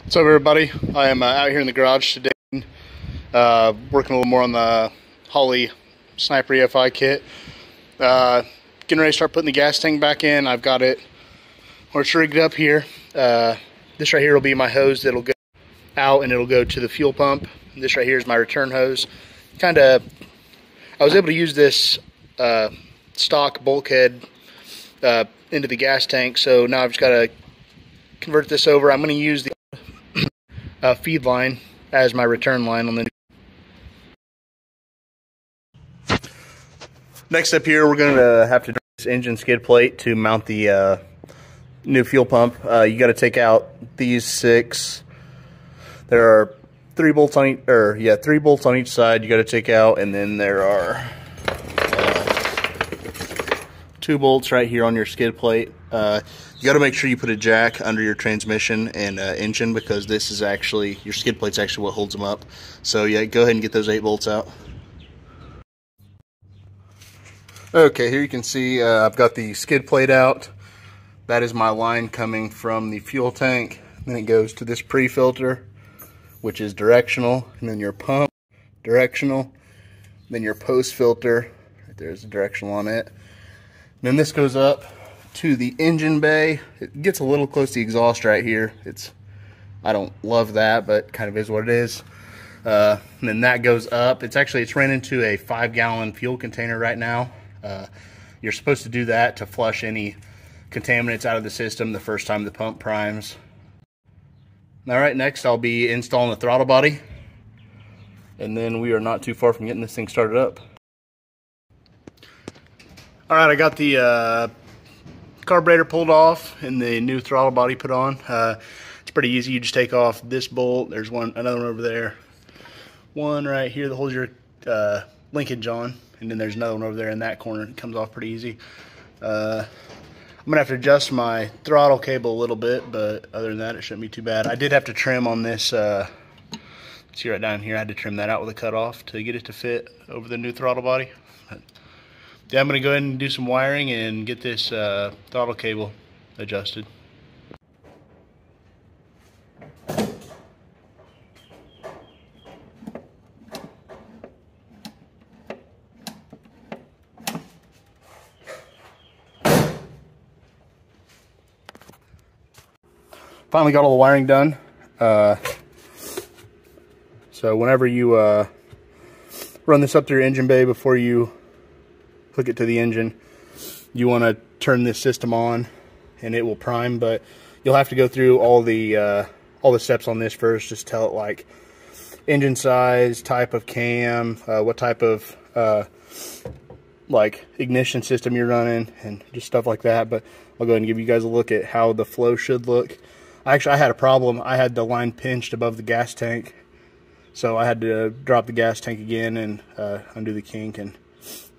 What's up, everybody? I am out here in the garage today, working a little more on the Holley Sniper EFI kit. Getting ready to start putting the gas tank back in. I've got it where it's rigged up here. This right here will be my hose that'll go out and it'll go to the fuel pump. This right here is my return hose. I was able to use this stock bulkhead into the gas tank, so now I've just got to convert this over. I'm going to use the feed line as my return line on the new. Next up here, we're going to have to do this engine skid plate to mount the new fuel pump. You got to take out these 6. There are 3 bolts on each side. You got to take out, and then there are 2 bolts right here on your skid plate. You got to make sure you put a jack under your transmission and engine, because this is actually, your skid plate's actually what holds them up. So yeah, go ahead and get those 8 bolts out. Okay, here you can see I've got the skid plate out. That is my line coming from the fuel tank. Then it goes to this pre-filter, which is directional, and then your pump, directional, then your post filter, right there's a directional on it. And then this goes up to the engine bay. It gets a little close to the exhaust right here. I don't love that, but kind of is what it is. And then that goes up. It's ran into a 5-gallon fuel container right now. You're supposed to do that to flush any contaminants out of the system the first time the pump primes. All right, next I'll be installing the throttle body, and then we are not too far from getting this thing started up. All right, I got the carburetor pulled off and the new throttle body put on. It's pretty easy. You just take off this bolt. There's another one over there. One right here that holds your linkage on, and then there's another one over there in that corner. It comes off pretty easy. I'm gonna have to adjust my throttle cable a little bit, but other than that, it shouldn't be too bad. I did have to trim on this. See right down here, I had to trim that out with a cutoff to get it to fit over the new throttle body. Yeah, I'm going to go ahead and do some wiring and get this throttle cable adjusted. Finally got all the wiring done. So whenever you run this up to your engine bay before you hook it to the engine, you want to turn this system on and it will prime, but you'll have to go through all the steps on this first. Just tell it like engine size, type of cam, what type of like ignition system you're running, and just stuff like that. But I'll go ahead and give you guys a look at how the flow should look. I had a problem. I had the line pinched above the gas tank, so I had to drop the gas tank again and undo the kink,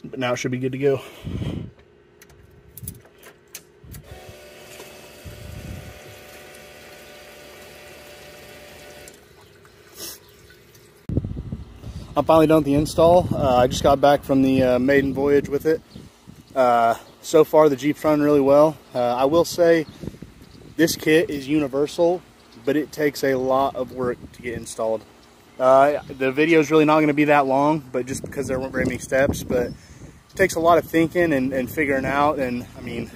but now it should be good to go. I'm finally done with the install. I just got back from the maiden voyage with it. So far the Jeep's running really well. I will say this kit is universal, but it takes a lot of work to get installed. The video is really not going to be that long, but just because there weren't very many steps, but it takes a lot of thinking and figuring out, and I mean,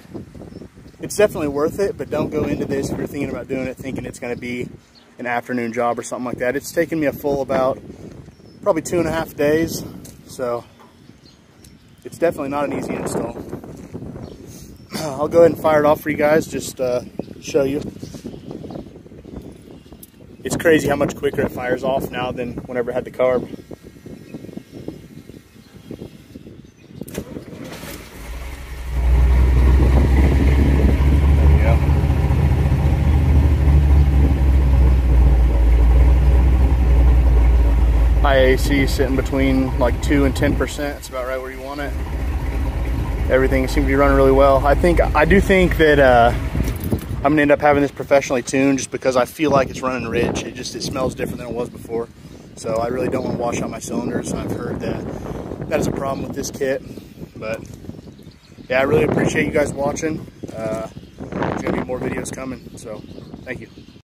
it's definitely worth it, but don't go into this if you're thinking about doing it thinking it's going to be an afternoon job or something like that. It's taken me a full about probably 2.5 days, so it's definitely not an easy install. I'll go ahead and fire it off for you guys, just show you. It's crazy how much quicker it fires off now than whenever I had the carb. IAC sitting between like 2 and 10%. It's about right where you want it. Everything seems to be running really well. I do think that I'm gonna end up having this professionally tuned, just because I feel like it's running rich. It smells different than it was before. So I really don't want to wash out my cylinders. I've heard that is a problem with this kit. But yeah, I really appreciate you guys watching. There's gonna be more videos coming. So thank you.